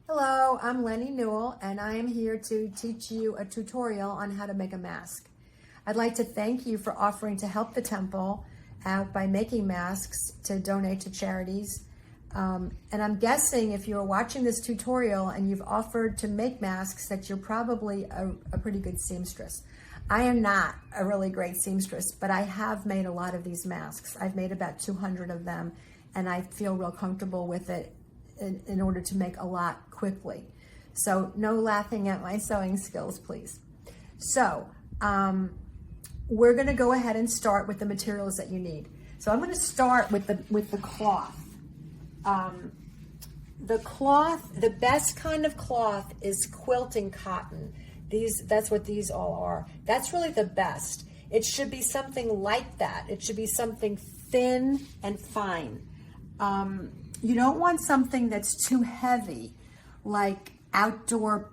Hello, I'm Leni Newell, and I am here to teach you a tutorial on how to make a mask. I'd like to thank you for offering to help the temple out by making masks to donate to charities. And I'm guessing if you're watching this tutorial and you've offered to make masks that you're probably a pretty good seamstress. I am not a really great seamstress, but I have made a lot of these masks. I've made about 200 of them, and I feel real comfortable with it in order to make a lot quickly. So no laughing at my sewing skills, please. So we're going to go ahead and start with the materials that you need. So I'm going to start with the cloth. The best kind of cloth is quilting cotton. That's what these all are. That's really the best. It should be something like that. It should be something thin and fine. You don't want something that's too heavy, like outdoor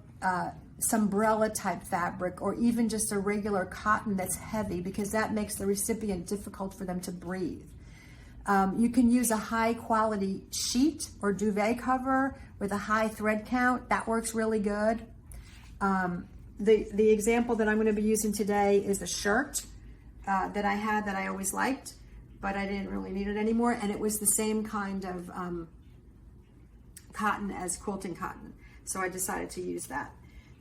umbrella type fabric, or even just a regular cotton that's heavy, because that makes the recipient difficult for them to breathe. You can use a high quality sheet or duvet cover with a high thread count. That works really good. The example that I'm going to be using today is a shirt that I had that I always liked, but I didn't really need it anymore, and it was the same kind of cotton as quilting cotton, so I decided to use that.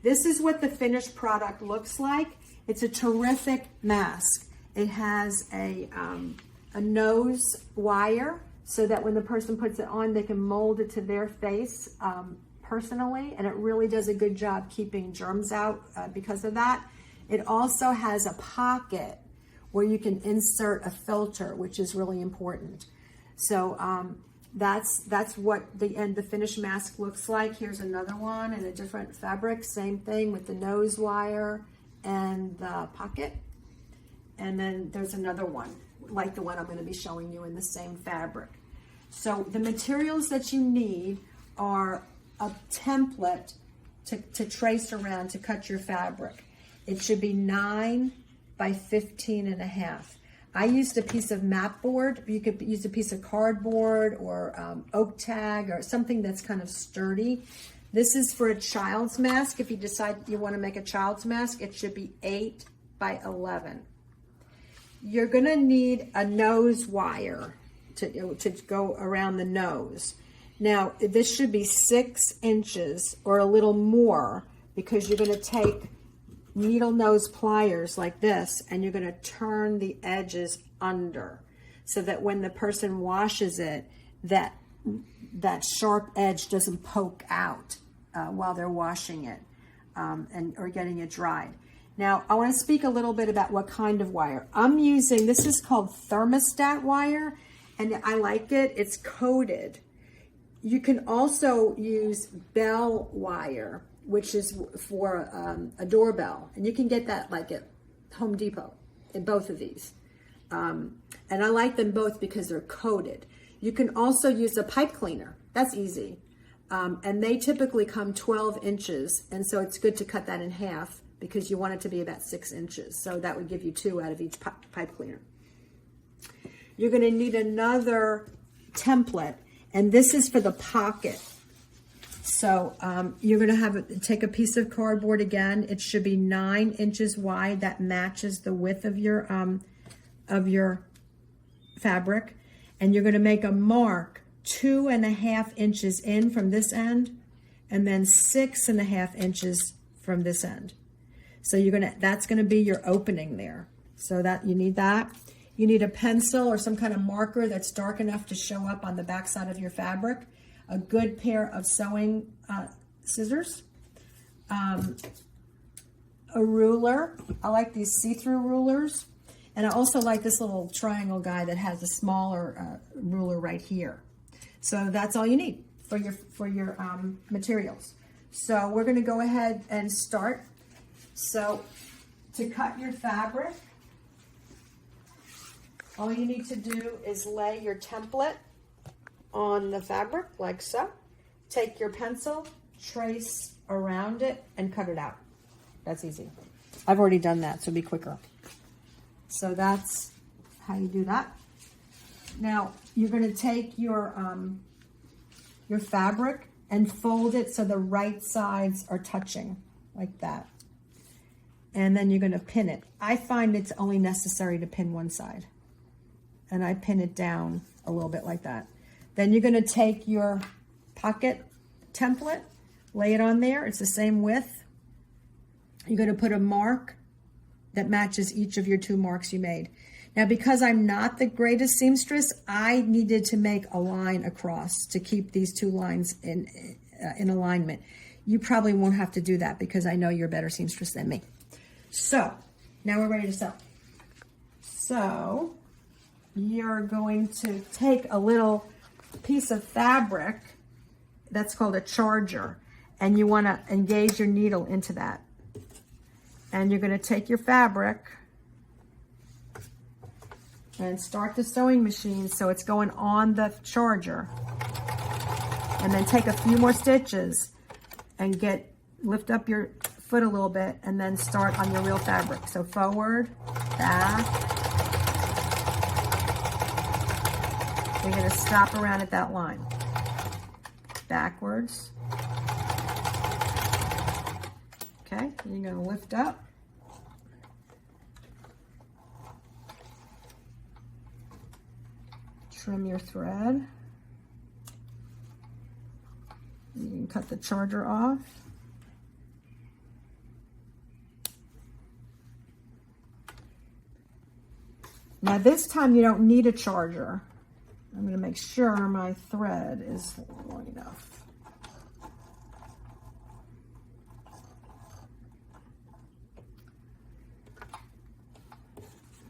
This is what the finished product looks like. It's a terrific mask. It has a nose wire so that when the person puts it on, they can mold it to their face personally, and it really does a good job keeping germs out because of that. It also has a pocket where you can insert a filter, which is really important. So that's what the finished mask looks like. Here's another one in a different fabric, same thing with the nose wire and the pocket. And then there's another one, like the one I'm going to be showing you in the same fabric. So the materials that you need are a template to trace around to cut your fabric. It should be 9 by 15.5. I used a piece of mat board. You could use a piece of cardboard or oak tag or something that's kind of sturdy. This is for a child's mask. If you decide you want to make a child's mask, it should be 8 by 11. You're going to need a nose wire to go around the nose. Now, this should be 6 inches or a little more, because you're going to take needle nose pliers like this, and you're going to turn the edges under so that when the person washes it, that sharp edge doesn't poke out while they're washing it or getting it dried. Now, I want to speak a little bit about what kind of wire. I'm using, this is called thermostat wire, and I like it. It's coated. You can also use bell wire, which is for a doorbell. And you can get that like at Home Depot in both of these. And I like them both because they're coated. You can also use a pipe cleaner. That's easy. And they typically come 12 inches. And so it's good to cut that in half because you want it to be about 6 inches. So that would give you 2 out of each pipe cleaner. You're going to need another template. And this is for the pocket. So you're going to take a piece of cardboard again. It should be 9 inches wide. That matches the width of your fabric. And you're going to make a mark 2.5 inches in from this end, and then 6.5 inches from this end. So that's going to be your opening there. So that you need that. You need a pencil or some kind of marker that's dark enough to show up on the back side of your fabric. A good pair of sewing scissors, a ruler. I like these see-through rulers, and I also like this little triangle guy that has a smaller ruler right here. So that's all you need for your materials. So we're going to go ahead and start. So to cut your fabric, all you need to do is lay your template on the fabric like so. Take your pencil, trace around it, and cut it out. That's easy. I've already done that, so be quicker. So that's how you do that. Now you're going to take your fabric and fold it so the right sides are touching like that. And then you're going to pin it. I find it's only necessary to pin one side. And I pin it down a little bit like that. Then you're going to take your pocket template, lay it on there. It's the same width. You're going to put a mark that matches each of your 2 marks you made. Now, because I'm not the greatest seamstress, I needed to make a line across to keep these 2 lines in alignment. You probably won't have to do that because I know you're a better seamstress than me. So, now we're ready to sew. So, you're going to take a little piece of fabric that's called a charger, and you want to engage your needle into that. And you're going to take your fabric and start the sewing machine so it's going on the charger. And then take a few more stitches and lift up your foot a little bit and then start on your real fabric. So forward, back. You're going to stop around at that line. Backwards. Okay, you're going to lift up. Trim your thread. You can cut the charger off. Now this time you don't need a charger. I'm going to make sure my thread is long enough.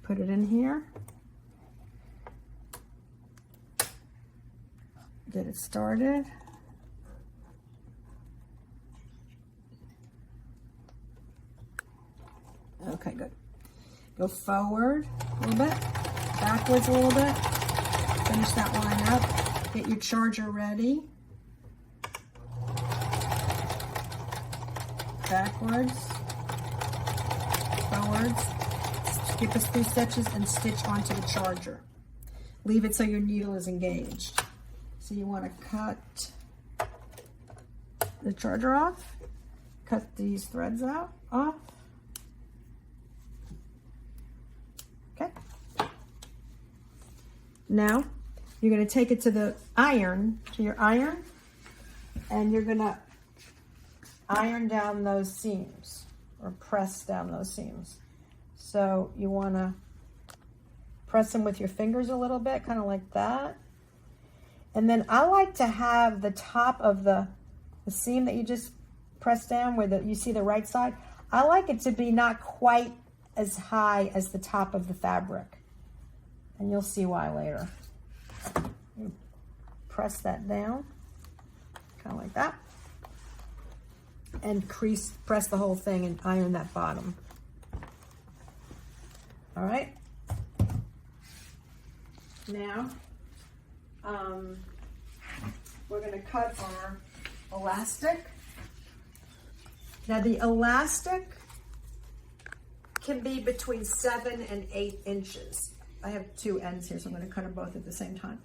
Put it in here. Get it started. Okay, good. Go forward a little bit, backwards a little bit. Finish that line up. Get your charger ready. Backwards, forwards. Skip a few stitches and stitch onto the charger. Leave it so your needle is engaged. So you want to cut the charger off. Cut these threads off. Okay. Now, you're going to take it to your iron, and you're going to iron down those seams, or press down those seams. So you want to press them with your fingers a little bit, kind of like that. And then I like to have the top of the seam that you just pressed down, where you see the right side, I like it to be not quite as high as the top of the fabric. And you'll see why later. You press that down, kind of like that. And press the whole thing and iron that bottom. All right. Now, we're going to cut our elastic. Now the elastic can be between 7 and 8 inches. I have 2 ends here, so I'm going to cut them both at the same time.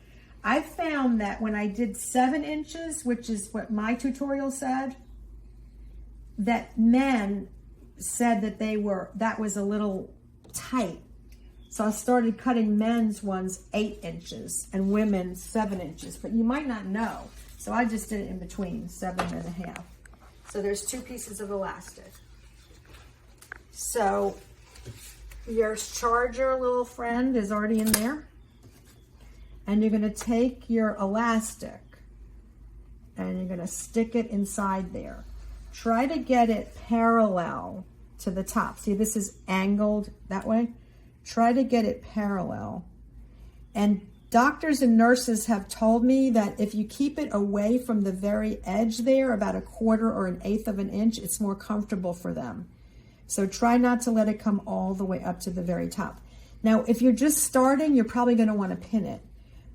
I found that when I did 7 inches, which is what my tutorial said, that men said that that was a little tight. So I started cutting men's ones 8 inches and women's 7 inches, but you might not know. So I just did it in between, 7.5. So there's 2 pieces of elastic. So your charger, little friend, is already in there. And you're going to take your elastic and you're going to stick it inside there. Try to get it parallel to the top. See, this is angled that way. Try to get it parallel. And doctors and nurses have told me that if you keep it away from the very edge there, about 1/4 or 1/8 of an inch, it's more comfortable for them. So try not to let it come all the way up to the very top. Now, if you're just starting, you're probably going to want to pin it.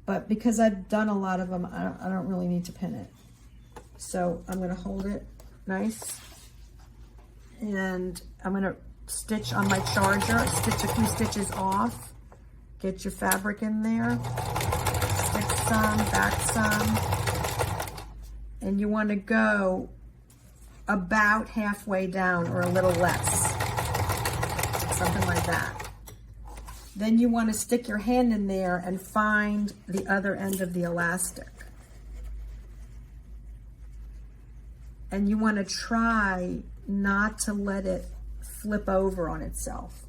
But because I've done a lot of them, I don't really need to pin it. So I'm going to hold it nice. And I'm going to stitch on my charger, stitch a few stitches off. Get your fabric in there. Stitch some, back some. and you want to go about halfway down or a little less, something like that. Then you want to stick your hand in there and find the other end of the elastic. And you want to try not to let it flip over on itself,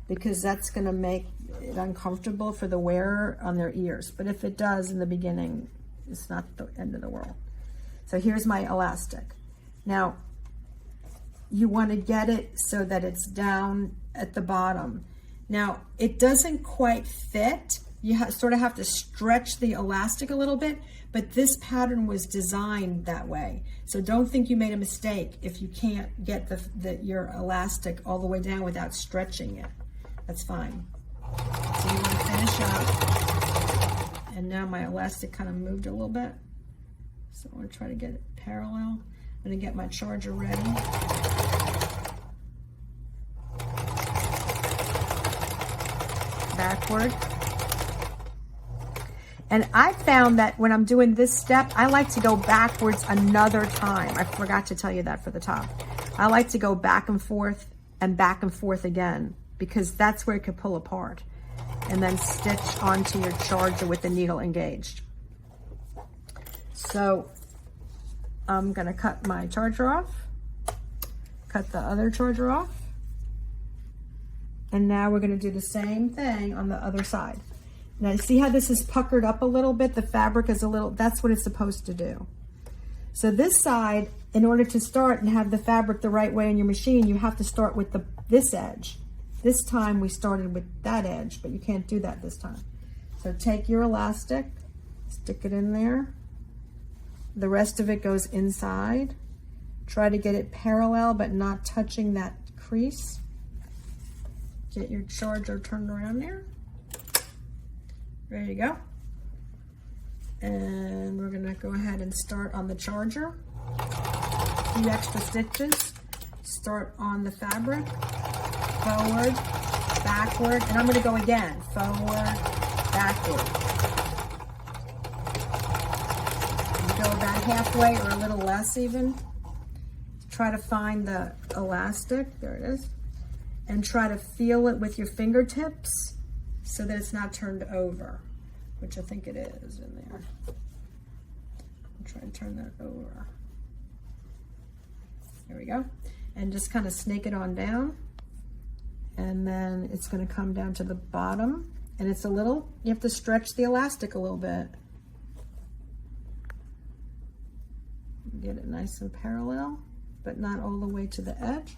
because that's going to make it uncomfortable for the wearer on their ears. But if it does in the beginning, it's not the end of the world. So here's my elastic. Now, you want to get it so that it's down at the bottom. Now, it doesn't quite fit. You sort of have to stretch the elastic a little bit, but this pattern was designed that way. So don't think you made a mistake if you can't get your elastic all the way down without stretching it. That's fine. So you want to finish up. And now my elastic kind of moved a little bit. So I'm going to try to get it parallel. I'm going to get my charger ready. Backward. And I found that when I'm doing this step, I like to go backwards another time. I forgot to tell you that for the top. I like to go back and forth again, because that's where it could pull apart. And then stitch onto your charger with the needle engaged. So I'm going to cut my charger off, cut the other charger off, and now we're going to do the same thing on the other side. Now, you see how this is puckered up a little bit? The fabric is a little, that's what it's supposed to do. So this side, in order to start and have the fabric the right way in your machine, you have to start with this edge. This time we started with that edge, but you can't do that this time. So take your elastic, stick it in there. The rest of it goes inside. Try to get it parallel, but not touching that crease. Get your charger turned around there. There you go. And we're gonna go ahead and start on the charger. A few extra stitches. Start on the fabric. Forward, backward, and I'm gonna go again. Forward, backward. You go about halfway or a little less even. Try to find the elastic, there it is. And try to feel it with your fingertips so that it's not turned over, which I think it is in there. I'll try and turn that over. There we go. And just kind of snake it on down. And then it's going to come down to the bottom. And it's a little, you have to stretch the elastic a little bit. Get it nice and parallel, but not all the way to the edge.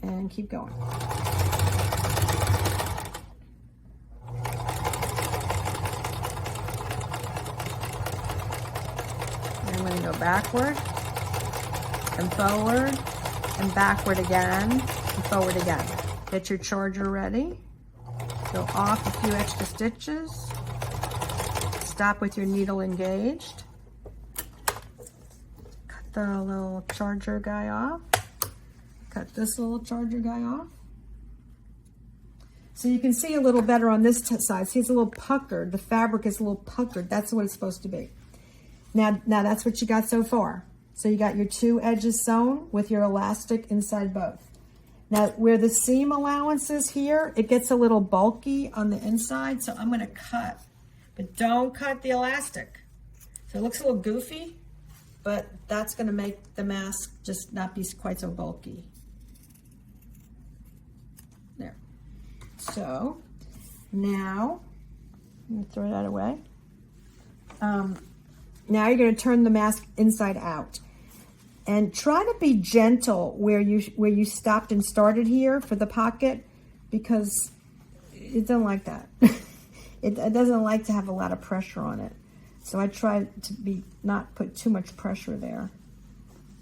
And keep going. And I'm going to go backward and forward and backward again and forward again. Get your charger ready. Go off a few extra stitches. Stop with your needle engaged. Cut the little charger guy off. Cut this little charger guy off. So you can see a little better on this side. See, it's a little puckered. The fabric is a little puckered. That's what it's supposed to be. Now that's what you got so far. So you got your two edges sewn with your elastic inside both. Now where the seam allowance is here, it gets a little bulky on the inside. So I'm gonna cut, but don't cut the elastic. So it looks a little goofy, but that's gonna make the mask just not be quite so bulky. There. So now, I'm gonna throw that away. Now you're gonna turn the mask inside out. And try to be gentle where you stopped and started here for the pocket, because it doesn't like that. it doesn't like to have a lot of pressure on it. So I try to not put too much pressure there.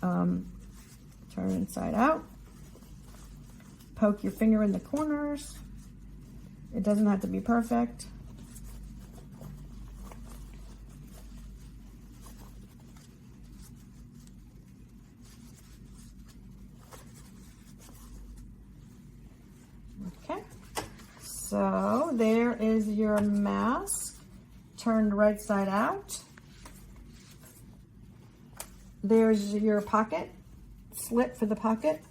Turn inside out. Poke your finger in the corners. It doesn't have to be perfect. So there is your mask turned right side out. there's your pocket, slit for the pocket.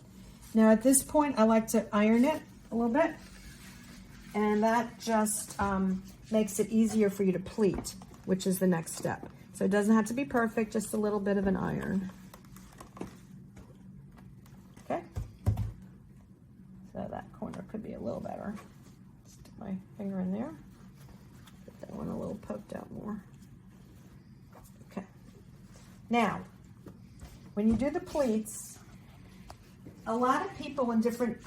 Now at this point, I like to iron it a little bit, and that just makes it easier for you to pleat, which is the next step. So it doesn't have to be perfect, just a little bit of an iron. Okay. So that corner could be a little better. Stick my finger in there. Get that one a little poked out more. Okay. Now, when you do the pleats, a lot of people in different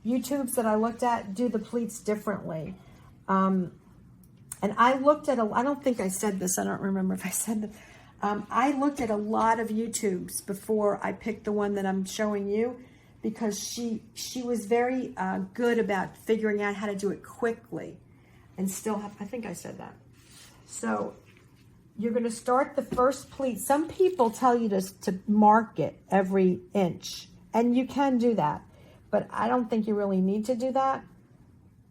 YouTubes that I looked at do the pleats differently. And I looked at I don't think I said this. I don't remember if I said that. I looked at a lot of YouTubes before I picked the one that I'm showing you, because she was very good about figuring out how to do it quickly and still have, I think I said that. So you're going to start the first pleat. Some people tell you to mark it every inch, and you can do that, but I don't think you really need to do that.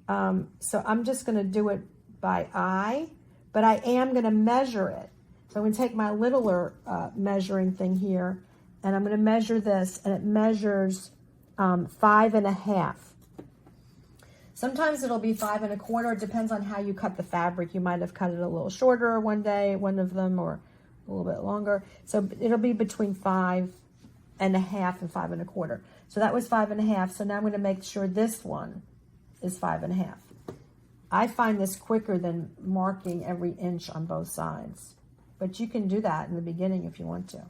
So I'm just going to do it by eye, but I am going to measure it. So I'm going to take my littler measuring thing here, and I'm going to measure this, and it measures 5.5. Sometimes it'll be 5 1/4. It depends on how you cut the fabric. You might have cut it a little shorter one day, one of them, or a little bit longer. So it'll be between 5.5 and 5 1/4. So that was 5.5. So now I'm going to make sure this one is 5.5. I find this quicker than marking every inch on both sides, but you can do that in the beginning if you want to.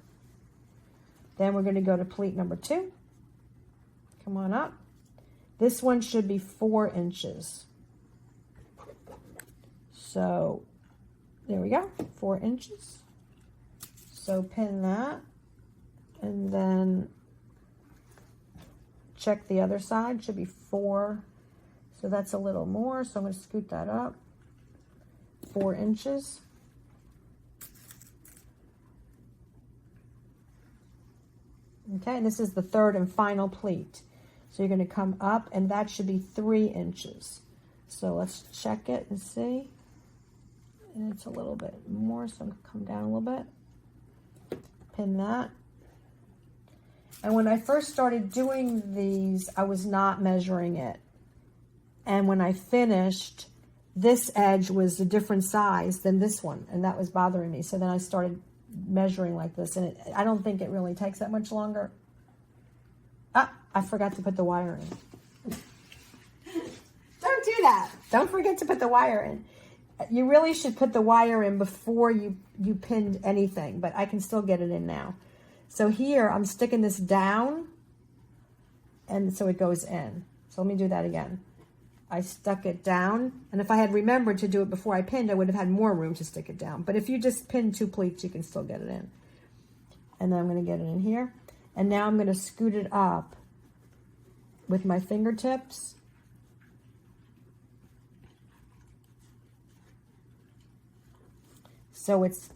Then we're going to go to pleat number 2. Come on up. This one should be 4 inches. So there we go, 4 inches. So pin that, and then check the other side, should be 4. So that's a little more, so I'm going to scoot that up, 4 inches. Okay, and this is the third and final pleat. So you're going to come up, and that should be 3 inches. So let's check it and see. And it's a little bit more, so I'm going to come down a little bit. Pin that. And when I first started doing these, I was not measuring it. And when I finished, this edge was a different size than this one, and that was bothering me. So then I started measuring like this, and I don't think it really takes that much longer. Ah, I forgot to put the wire in. Don't do that. Don't forget to put the wire in. You really should put the wire in before you pinned anything, but I can still get it in now. So here, I'm sticking this down, and so it goes in. So let me do that again. I stuck it down, and if I had remembered to do it before I pinned, I would have had more room to stick it down. But if you just pin 2 pleats, you can still get it in. And then I'm going to get it in here. And now I'm going to scoot it up with my fingertips. So it's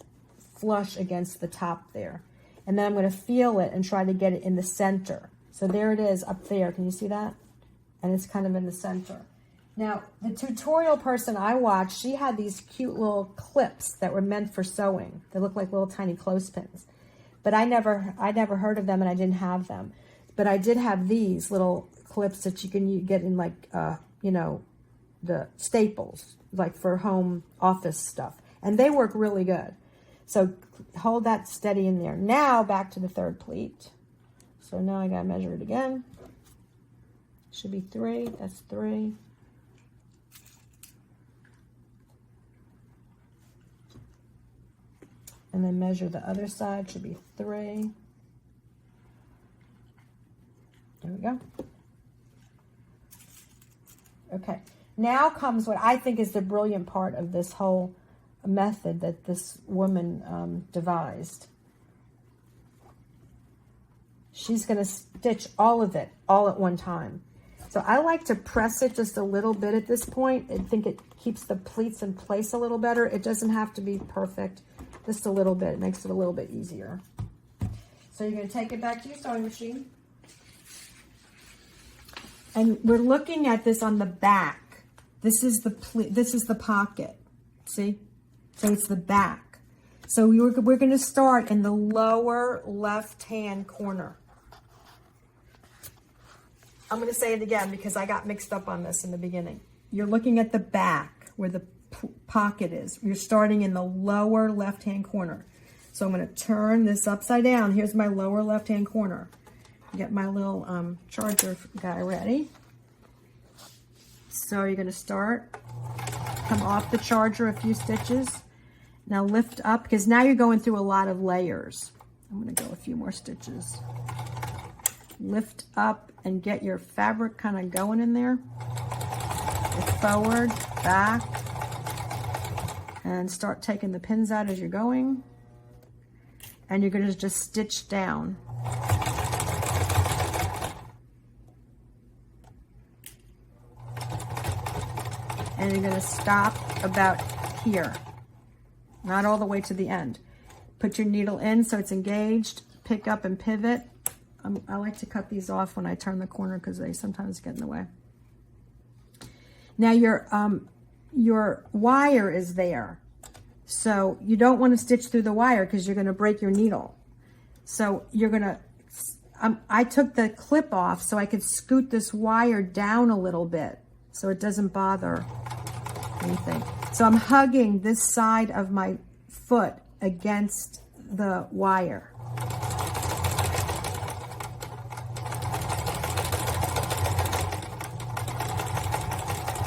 flush against the top there. And then I'm going to feel it and try to get it in the center. So there it is up there. Can you see that? And it's kind of in the center. Now, the tutorial person I watched, she had these cute little clips that were meant for sewing. They look like little tiny clothespins. But I never heard of them, and I didn't have them. But I did have these little clips that you can get in, like, the Staples, like for home office stuff. And they work really good. So hold that steady in there. Now, back to the third pleat. So now I got to measure it again. Should be 3. That's 3. And then measure the other side. Should be 3. There we go. Okay. Now comes what I think is the brilliant part of this whole method that this woman devised. She's going to stitch all of it all at one time. So I like to press it just a little bit at this point. I think it keeps the pleats in place a little better. It doesn't have to be perfect. Just a little bit. It makes it a little bit easier. So you're going to take it back to your sewing machine. And we're looking at this on the back. This is the pocket. See? So it's the back. So we're going to start in the lower left-hand corner. I'm going to say it again because I got mixed up on this in the beginning. You're looking at the back where the pocket is. You're starting in the lower left-hand corner. So I'm going to turn this upside down. Here's my lower left-hand corner. Get my little charger guy ready. So you're going to start, come off the charger a few stitches. Now lift up, because now you're going through a lot of layers. I'm going to go a few more stitches. Lift up and get your fabric kind of going in there. It's forward, back, and start taking the pins out as you're going. And you're going to just stitch down. And you're going to stop about here, not all the way to the end. Put your needle in so it's engaged, pick up and pivot. I like to cut these off when I turn the corner because they sometimes get in the way. Now your wire is there. So you don't want to stitch through the wire because you're going to break your needle. So you're going to, I took the clip off so I could scoot this wire down a little bit so it doesn't bother anything. So I'm hugging this side of my foot against the wire.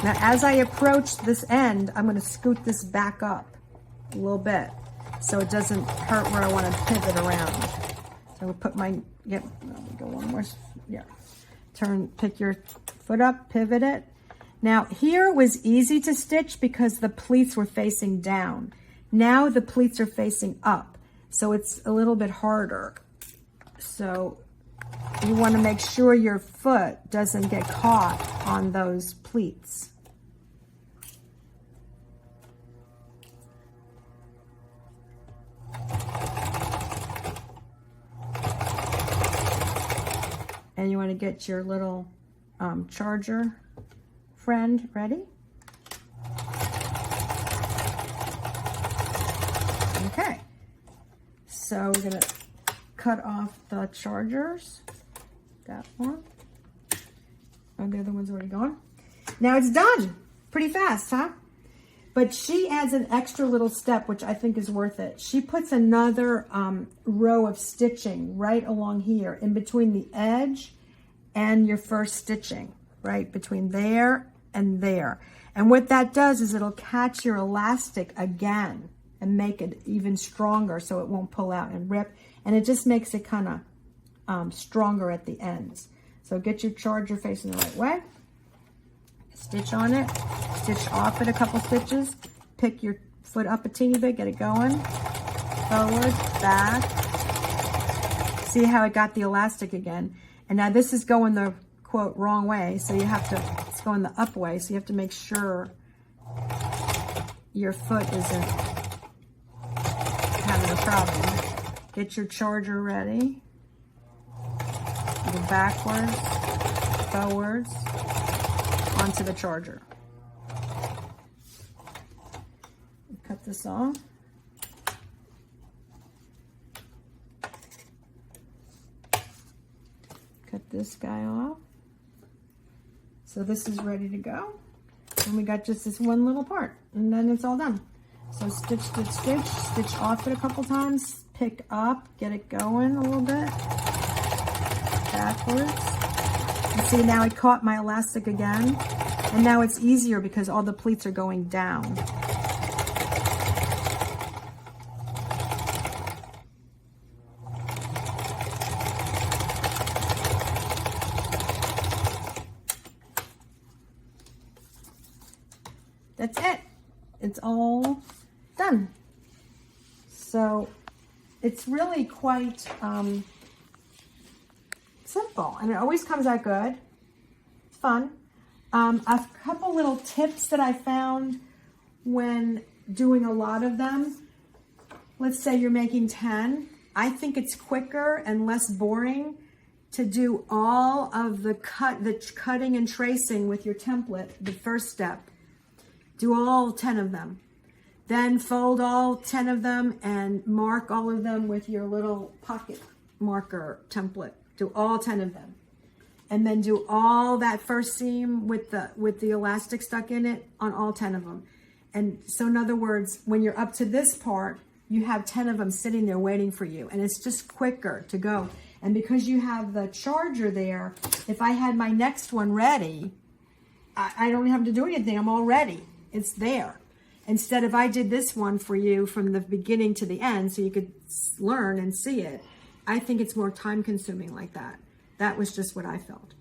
Now as I approach this end, I'm going to scoot this back up a little bit so it doesn't hurt where I want to pivot around. So I will put my, let me go one more, pick your foot up, pivot it. Now here was easy to stitch because the pleats were facing down. Now the pleats are facing up, so it's a little bit harder. So you want to make sure your foot doesn't get caught on those pleats. And you want to get your little charger friend ready. Okay, so we're going to cut off the chargers. That one. Oh, the other one's already gone. Now it's done. Pretty fast, huh? But she adds an extra little step, which I think is worth it. She puts another row of stitching right along here in between the edge and your first stitching, right between there and there. And what that does is it'll catch your elastic again and make it even stronger so it won't pull out and rip. And it just makes it kind of stronger at the ends. So get your charger facing the right way. Stitch on it, stitch off it a couple stitches, pick your foot up a teeny bit, get it going, forward, back. See how it got the elastic again. And now this is going the, quote, wrong way, so you have to, it's going the up way, so you have to make sure your foot isn't having a problem. Get your charger ready. Go backwards, forwards, onto the charger. Cut this off. Cut this guy off. So this is ready to go. And we got just this one little part, and then it's all done. So stitch, stitch, stitch, stitch off it a couple times, pick up, get it going a little bit, backwards. And see, now it caught my elastic again, and now it's easier because all the pleats are going down. That's it. It's all done. So it's really quite simple, and it always comes out good. It's fun. A couple little tips that I found when doing a lot of them. Let's say you're making 10. I think it's quicker and less boring to do all of the cutting and tracing with your template, the first step. Do all 10 of them. Then fold all 10 of them and mark all of them with your little pocket marker template. Do all 10 of them. And then do all that first seam with the elastic stuck in it on all 10 of them. And so in other words, when you're up to this part, you have 10 of them sitting there waiting for you. And it's just quicker to go. And because you have the charger there, if I had my next one ready, I don't have to do anything. I'm all ready. It's there. Instead, if I did this one for you from the beginning to the end so you could learn and see it, I think it's more time consuming like that. That was just what I felt.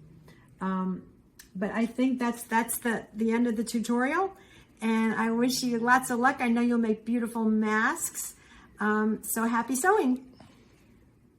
But I think that's the end of the tutorial. And I wish you lots of luck. I know you'll make beautiful masks. So happy sewing.